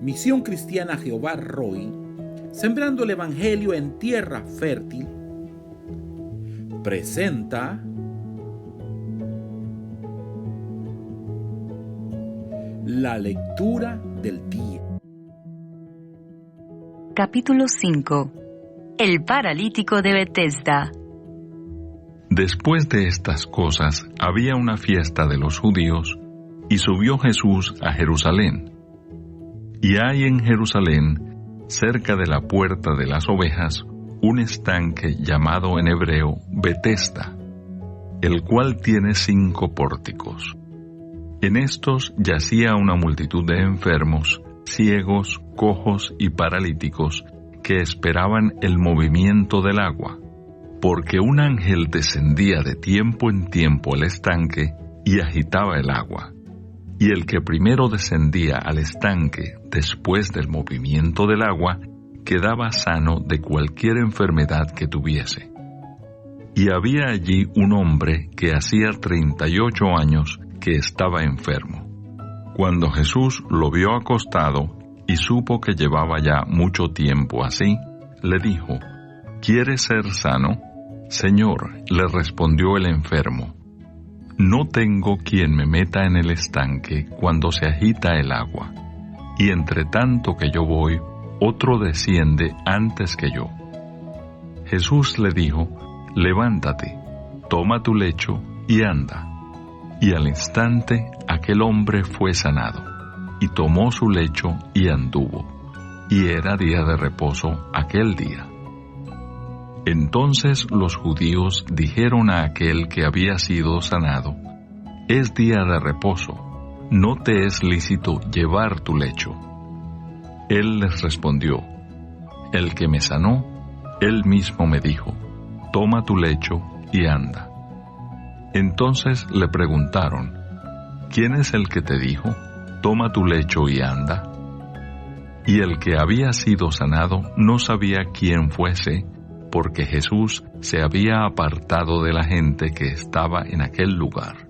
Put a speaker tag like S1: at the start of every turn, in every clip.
S1: Misión Cristiana Jehová Roy, sembrando el Evangelio en tierra fértil, presenta la lectura del día.
S2: Capítulo 5. El paralítico de Betesda.
S3: Después de estas cosas, había una fiesta de los judíos, y subió Jesús a Jerusalén. Y hay en Jerusalén, cerca de la puerta de las ovejas, un estanque llamado en hebreo Betesda, el cual tiene 5 pórticos. En estos yacía una multitud de enfermos, ciegos, cojos y paralíticos, que esperaban el movimiento del agua, porque un ángel descendía de tiempo en tiempo al estanque y agitaba el agua. Y el que primero descendía al estanque después del movimiento del agua, quedaba sano de cualquier enfermedad que tuviese. Y había allí un hombre que hacía 38 años que estaba enfermo. Cuando Jesús lo vio acostado y supo que llevaba ya mucho tiempo así, le dijo: ¿Quieres ser sano? Señor, le respondió el enfermo, no tengo quien me meta en el estanque cuando se agita el agua, y entre tanto que yo voy, otro desciende antes que yo. Jesús le dijo: levántate, toma tu lecho y anda. Y al instante aquel hombre fue sanado, y tomó su lecho y anduvo, y era día de reposo aquel día. Entonces los judíos dijeron a aquel que había sido sanado: es día de reposo, no te es lícito llevar tu lecho. Él les respondió: el que me sanó, él mismo me dijo: toma tu lecho y anda. Entonces le preguntaron: ¿quién es el que te dijo: toma tu lecho y anda? Y el que había sido sanado no sabía quién fuese, porque Jesús se había apartado de la gente que estaba en aquel lugar.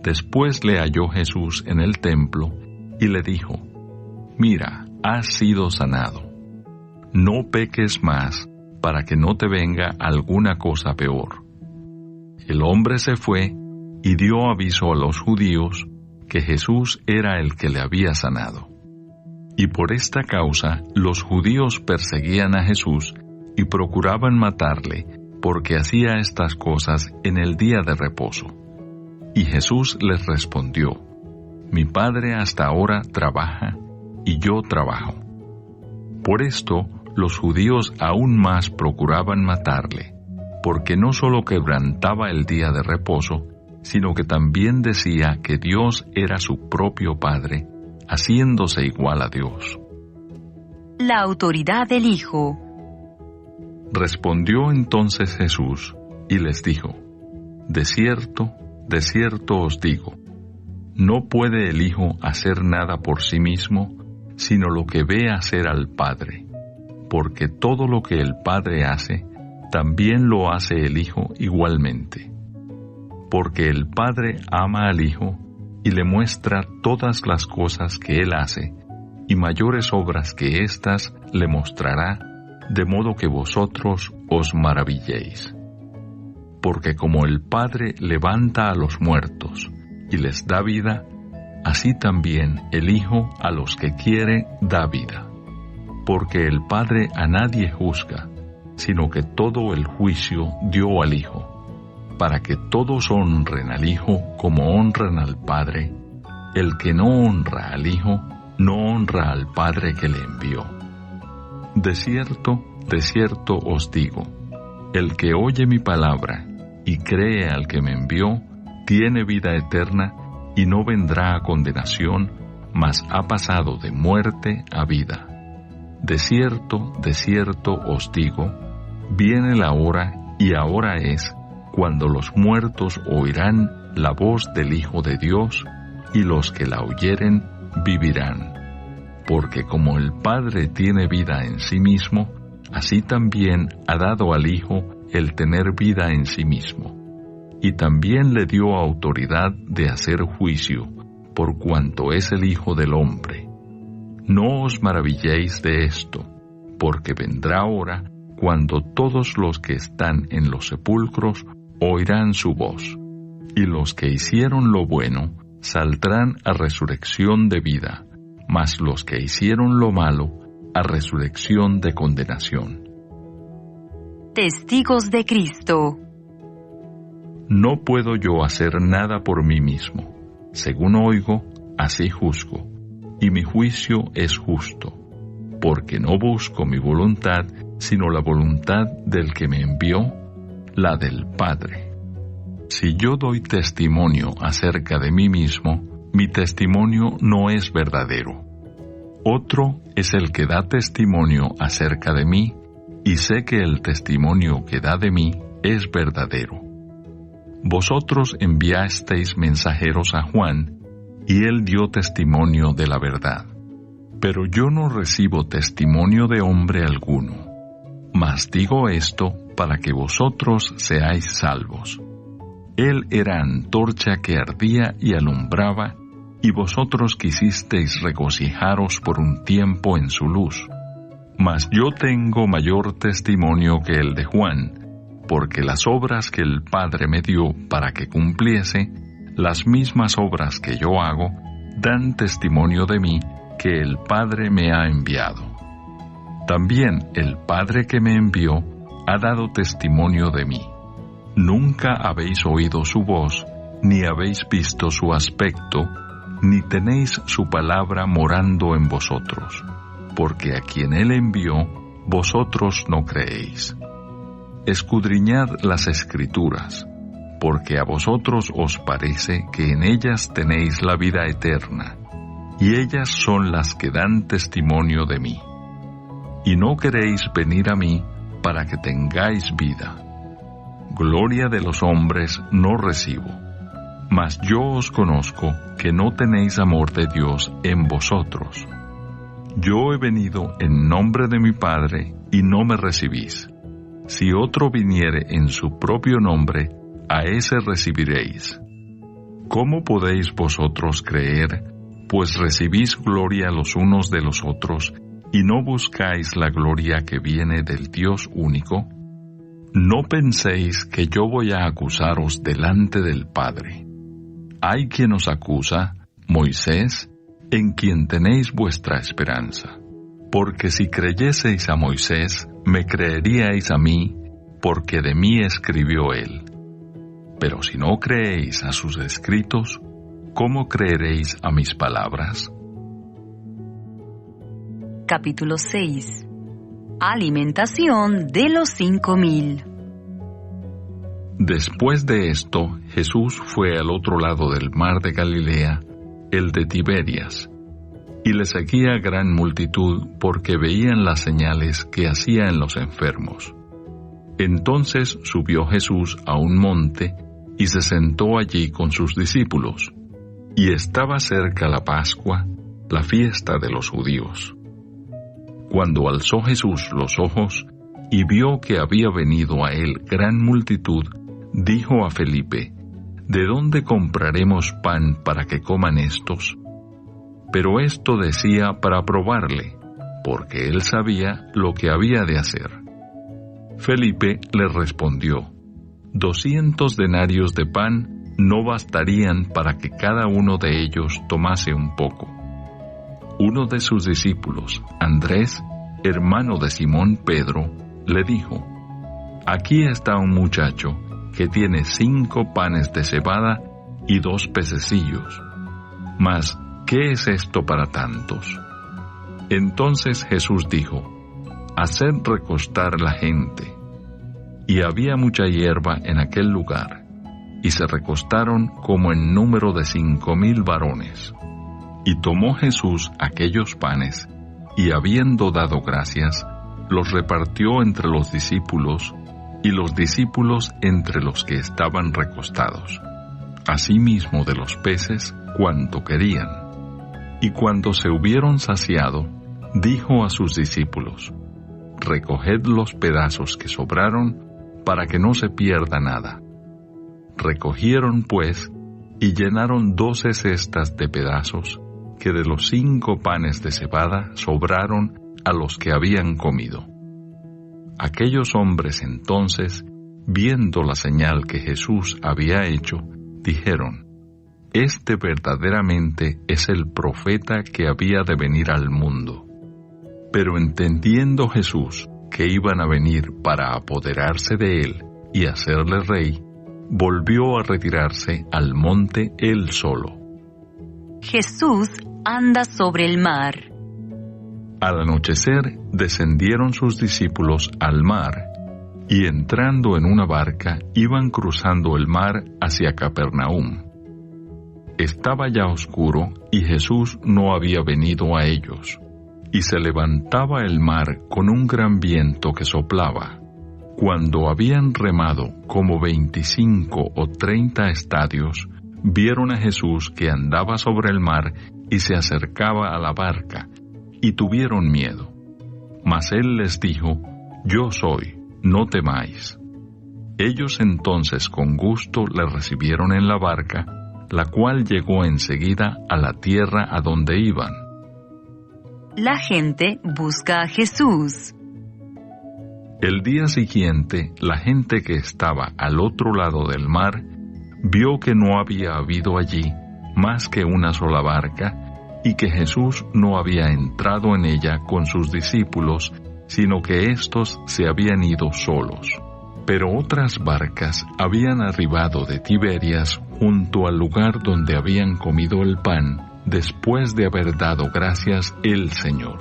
S3: Después le halló Jesús en el templo y le dijo: mira, has sido sanado. No peques más, para que no te venga alguna cosa peor. El hombre se fue y dio aviso a los judíos que Jesús era el que le había sanado. Y por esta causa los judíos perseguían a Jesús y procuraban matarle, porque hacía estas cosas en el día de reposo. Y Jesús les respondió: mi Padre hasta ahora trabaja, y yo trabajo. Por esto los judíos aún más procuraban matarle, porque no solo quebrantaba el día de reposo, sino que también decía que Dios era su propio Padre, haciéndose igual a Dios.
S2: La autoridad del Hijo.
S3: Respondió entonces Jesús y les dijo: de cierto os digo, no puede el Hijo hacer nada por sí mismo, sino lo que ve hacer al Padre, porque todo lo que el Padre hace, también lo hace el Hijo igualmente. Porque el Padre ama al Hijo y le muestra todas las cosas que Él hace, y mayores obras que éstas le mostrará, de modo que vosotros os maravilléis. Porque como el Padre levanta a los muertos y les da vida, así también el Hijo a los que quiere da vida. Porque el Padre a nadie juzga, sino que todo el juicio dio al Hijo, para que todos honren al Hijo como honran al Padre. El que no honra al Hijo, no honra al Padre que le envió. De cierto os digo, el que oye mi palabra y cree al que me envió, tiene vida eterna y no vendrá a condenación, mas ha pasado de muerte a vida. De cierto os digo, viene la hora, y ahora es, cuando los muertos oirán la voz del Hijo de Dios, y los que la oyeren vivirán. Porque como el Padre tiene vida en sí mismo, así también ha dado al Hijo el tener vida en sí mismo. Y también le dio autoridad de hacer juicio, por cuanto es el Hijo del Hombre. No os maravilléis de esto, porque vendrá hora cuando todos los que están en los sepulcros oirán su voz, y los que hicieron lo bueno saldrán a resurrección de vida, mas los que hicieron lo malo a resurrección de condenación.
S2: Testigos de Cristo.
S3: No puedo yo hacer nada por mí mismo. Según oigo, así juzgo, y mi juicio es justo, porque no busco mi voluntad, sino la voluntad del que me envió, la del Padre. Si yo doy testimonio acerca de mí mismo, mi testimonio no es verdadero. Otro es el que da testimonio acerca de mí, y sé que el testimonio que da de mí es verdadero. Vosotros enviasteis mensajeros a Juan, y él dio testimonio de la verdad. Pero yo no recibo testimonio de hombre alguno, mas digo esto para que vosotros seáis salvos. Él era antorcha que ardía y alumbraba, y vosotros quisisteis regocijaros por un tiempo en su luz. Mas yo tengo mayor testimonio que el de Juan, porque las obras que el Padre me dio para que cumpliese, las mismas obras que yo hago, dan testimonio de mí que el Padre me ha enviado. También el Padre que me envió ha dado testimonio de mí. Nunca habéis oído su voz, ni habéis visto su aspecto, ni tenéis su palabra morando en vosotros, porque a quien él envió, vosotros no creéis. Escudriñad las Escrituras, porque a vosotros os parece que en ellas tenéis la vida eterna, y ellas son las que dan testimonio de mí. Y no queréis venir a mí para que tengáis vida. Gloria de los hombres no recibo, mas yo os conozco que no tenéis amor de Dios en vosotros. Yo he venido en nombre de mi Padre y no me recibís. Si otro viniere en su propio nombre, a ese recibiréis. ¿Cómo podéis vosotros creer, pues recibís gloria los unos de los otros, y no buscáis la gloria que viene del Dios único? No penséis que yo voy a acusaros delante del Padre. Hay quien os acusa, Moisés, en quien tenéis vuestra esperanza. Porque si creyeseis a Moisés, me creeríais a mí, porque de mí escribió él. Pero si no creéis a sus escritos, ¿cómo creeréis a mis palabras?
S2: Capítulo 6. Alimentación de los 5,000.
S3: Después de esto, Jesús fue al otro lado del mar de Galilea, el de Tiberias, y le seguía gran multitud porque veían las señales que hacía en los enfermos. Entonces subió Jesús a un monte y se sentó allí con sus discípulos, y estaba cerca la Pascua, la fiesta de los judíos. Cuando alzó Jesús los ojos y vio que había venido a él gran multitud, dijo a Felipe: ¿De dónde compraremos pan para que coman estos? Pero esto decía para probarle, porque él sabía lo que había de hacer. Felipe le respondió: 200 denarios de pan no bastarían para que cada uno de ellos tomase un poco. Uno de sus discípulos, Andrés, hermano de Simón Pedro, le dijo: Aquí está un muchacho que tiene 5 panes de cebada y 2 pececillos. Mas, ¿qué es esto para tantos? Entonces Jesús dijo: Haced recostar la gente. Y había mucha hierba en aquel lugar, y se recostaron como en número de 5,000 varones. Y tomó Jesús aquellos panes, y habiendo dado gracias, los repartió entre los discípulos, y los discípulos entre los que estaban recostados. Asimismo de los peces, cuanto querían. Y cuando se hubieron saciado, dijo a sus discípulos: Recoged los pedazos que sobraron, para que no se pierda nada. Recogieron pues, y llenaron 12 cestas de pedazos, que de los 5 panes de cebada sobraron a los que habían comido. Aquellos hombres entonces, viendo la señal que Jesús había hecho, dijeron: Este verdaderamente es el profeta que había de venir al mundo. Pero entendiendo Jesús que iban a venir para apoderarse de él y hacerle rey, volvió a retirarse al monte él solo.
S2: Jesús anda sobre el mar.
S3: Al anochecer descendieron sus discípulos al mar, y entrando en una barca iban cruzando el mar hacia Capernaum. Estaba ya oscuro y Jesús no había venido a ellos, y se levantaba el mar con un gran viento que soplaba. Cuando habían remado como 25 o 30 estadios, vieron a Jesús que andaba sobre el mar y se acercaba a la barca, y tuvieron miedo. Mas él les dijo: Yo soy, no temáis. Ellos entonces con gusto le recibieron en la barca, la cual llegó enseguida a la tierra a donde iban.
S2: La gente busca a Jesús.
S3: El día siguiente, la gente que estaba al otro lado del mar vio que no había habido allí más que una sola barca, y que Jesús no había entrado en ella con sus discípulos, sino que éstos se habían ido solos. Pero otras barcas habían arribado de Tiberias junto al lugar donde habían comido el pan, después de haber dado gracias el Señor.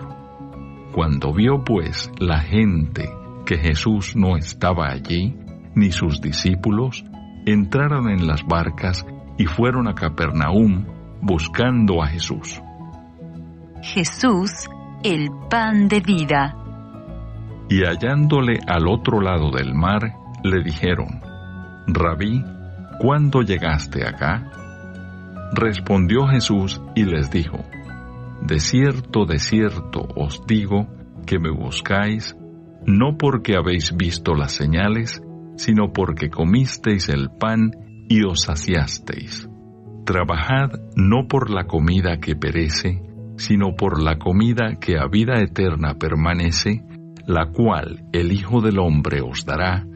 S3: Cuando vio pues la gente que Jesús no estaba allí, ni sus discípulos, entraron en las barcas y fueron a Capernaum buscando a Jesús.
S2: Jesús, el pan de vida.
S3: Y hallándole al otro lado del mar, le dijeron: Rabí, ¿cuándo llegaste acá? Respondió Jesús y les dijo: De cierto os digo que me buscáis, no porque habéis visto las señales, sino porque comisteis el pan y os saciasteis. Trabajad no por la comida que perece, sino por la comida que a vida eterna permanece, la cual el Hijo del Hombre os dará,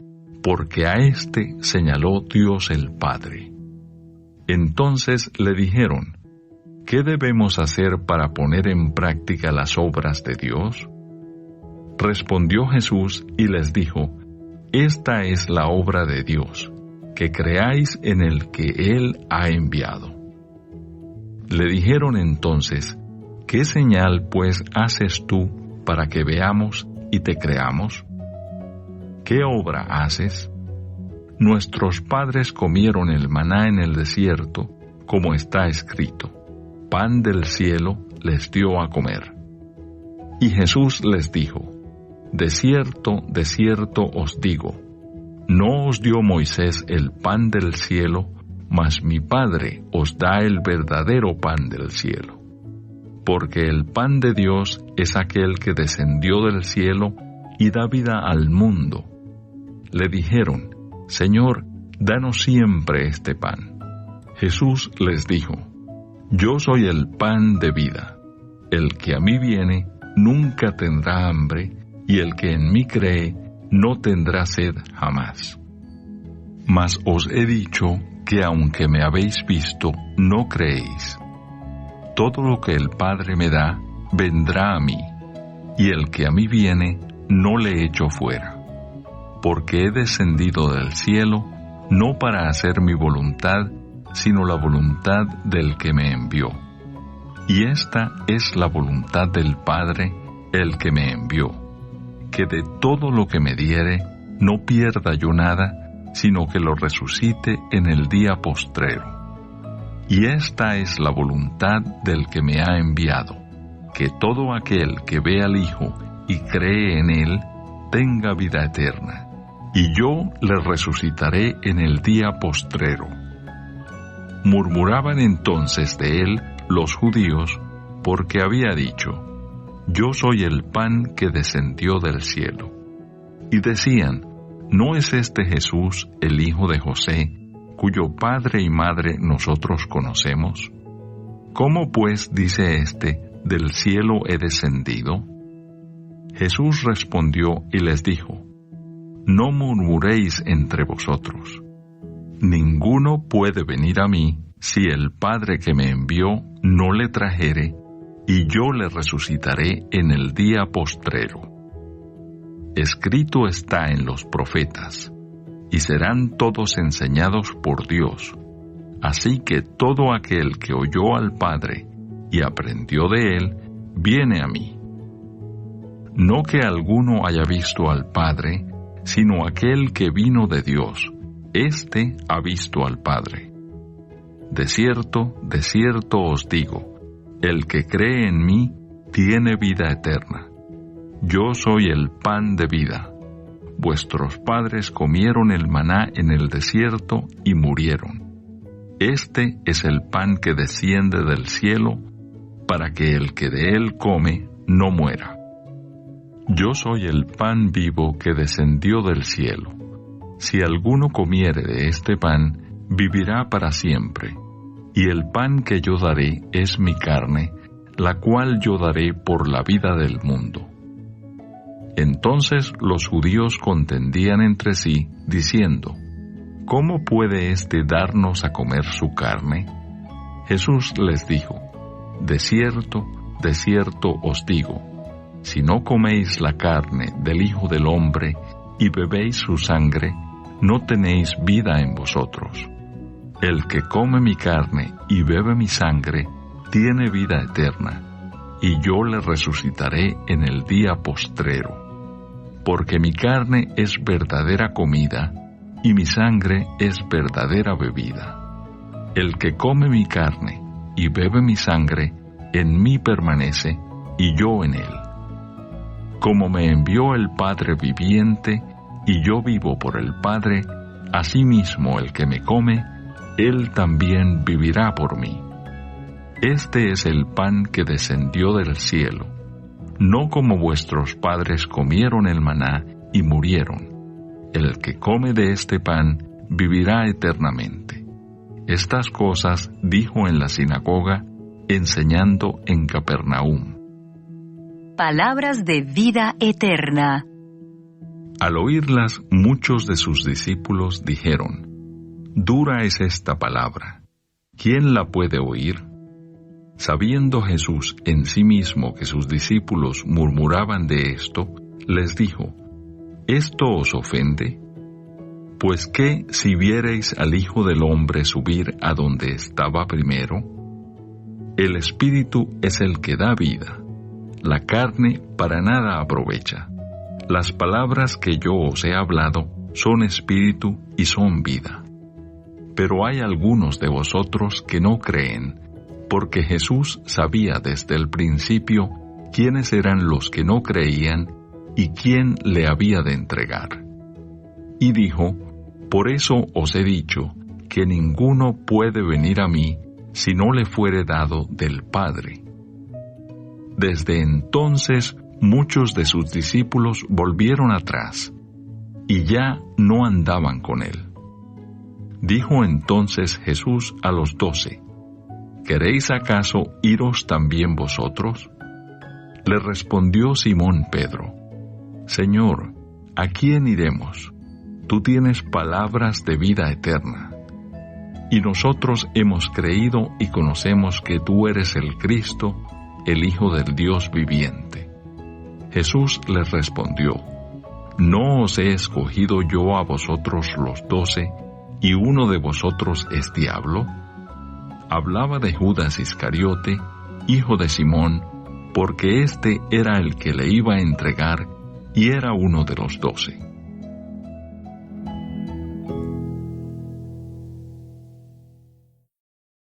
S3: porque a éste señaló Dios el Padre. Entonces le dijeron: ¿Qué debemos hacer para poner en práctica las obras de Dios? Respondió Jesús y les dijo: Esta es la obra de Dios, que creáis en el que Él ha enviado. Le dijeron entonces: ¿Qué señal pues haces tú para que veamos y te creamos? ¿Qué obra haces? Nuestros padres comieron el maná en el desierto, como está escrito: Pan del cielo les dio a comer. Y Jesús les dijo: De cierto os digo, no os dio Moisés el pan del cielo, mas mi Padre os da el verdadero pan del cielo. Porque el pan de Dios es aquel que descendió del cielo y da vida al mundo. Le dijeron: Señor, danos siempre este pan. Jesús les dijo: Yo soy el pan de vida. El que a mí viene nunca tendrá hambre, y el que en mí cree no tendrá sed jamás. Mas os he dicho que aunque me habéis visto, no creéis. Todo lo que el Padre me da, vendrá a mí, y el que a mí viene, no le echo fuera. Porque he descendido del cielo, no para hacer mi voluntad, sino la voluntad del que me envió. Y esta es la voluntad del Padre, el que me envió, que de todo lo que me diere, no pierda yo nada, sino que lo resucite en el día postrero. Y esta es la voluntad del que me ha enviado, que todo aquel que ve al Hijo y cree en Él, tenga vida eterna, y yo le resucitaré en el día postrero. Murmuraban entonces de él los judíos, porque había dicho: Yo soy el pan que descendió del cielo. Y decían: ¿No es este Jesús el hijo de José, cuyo padre y madre nosotros conocemos? ¿Cómo pues dice éste, del cielo he descendido? Jesús respondió y les dijo, no murmuréis entre vosotros. Ninguno puede venir a mí si el Padre que me envió no le trajere, y yo le resucitaré en el día postrero. Escrito está en los profetas, y serán todos enseñados por Dios. Así que todo aquel que oyó al Padre y aprendió de él, viene a mí. No que alguno haya visto al Padre, sino aquel que vino de Dios, éste ha visto al Padre. De cierto os digo, el que cree en mí tiene vida eterna. Yo soy el pan de vida. Vuestros padres comieron el maná en el desierto y murieron. Este es el pan que desciende del cielo, para que el que de él come no muera. Yo soy el pan vivo que descendió del cielo. Si alguno comiere de este pan, vivirá para siempre. Y el pan que yo daré es mi carne, la cual yo daré por la vida del mundo. Entonces los judíos contendían entre sí, diciendo, ¿cómo puede éste darnos a comer su carne? Jesús les dijo, de cierto os digo, si no coméis la carne del Hijo del Hombre y bebéis su sangre, no tenéis vida en vosotros. El que come mi carne y bebe mi sangre, tiene vida eterna, y yo le resucitaré en el día postrero. Porque mi carne es verdadera comida, y mi sangre es verdadera bebida. El que come mi carne y bebe mi sangre, en mí permanece, y yo en él. Como me envió el Padre viviente, y yo vivo por el Padre, asimismo el que me come, él también vivirá por mí. Este es el pan que descendió del cielo, no como vuestros padres comieron el maná y murieron. El que come de este pan vivirá eternamente. Estas cosas dijo en la sinagoga, enseñando en Capernaum.
S2: Palabras de vida eterna.
S3: Al oírlas, muchos de sus discípulos dijeron, dura es esta palabra, ¿quién la puede oír? Sabiendo Jesús en sí mismo que sus discípulos murmuraban de esto, les dijo, ¿esto os ofende? Pues ¿qué si viereis al Hijo del Hombre subir a donde estaba primero? El Espíritu es el que da vida, la carne para nada aprovecha. Las palabras que yo os he hablado son espíritu y son vida. Pero hay algunos de vosotros que no creen, porque Jesús sabía desde el principio quiénes eran los que no creían y quién le había de entregar. Y dijo, por eso os he dicho que ninguno puede venir a mí si no le fuere dado del Padre. Desde entonces muchos de sus discípulos volvieron atrás, y ya no andaban con él. Dijo entonces Jesús a los 12, ¿queréis acaso iros también vosotros? Le respondió Simón Pedro, Señor, ¿a quién iremos? Tú tienes palabras de vida eterna. Y nosotros hemos creído y conocemos que tú eres el Cristo, el Hijo del Dios viviente. Jesús les respondió, ¿no os he escogido yo a vosotros los 12, y uno de vosotros es diablo? Hablaba de Judas Iscariote, hijo de Simón, porque éste era el que le iba a entregar y era uno de los 12.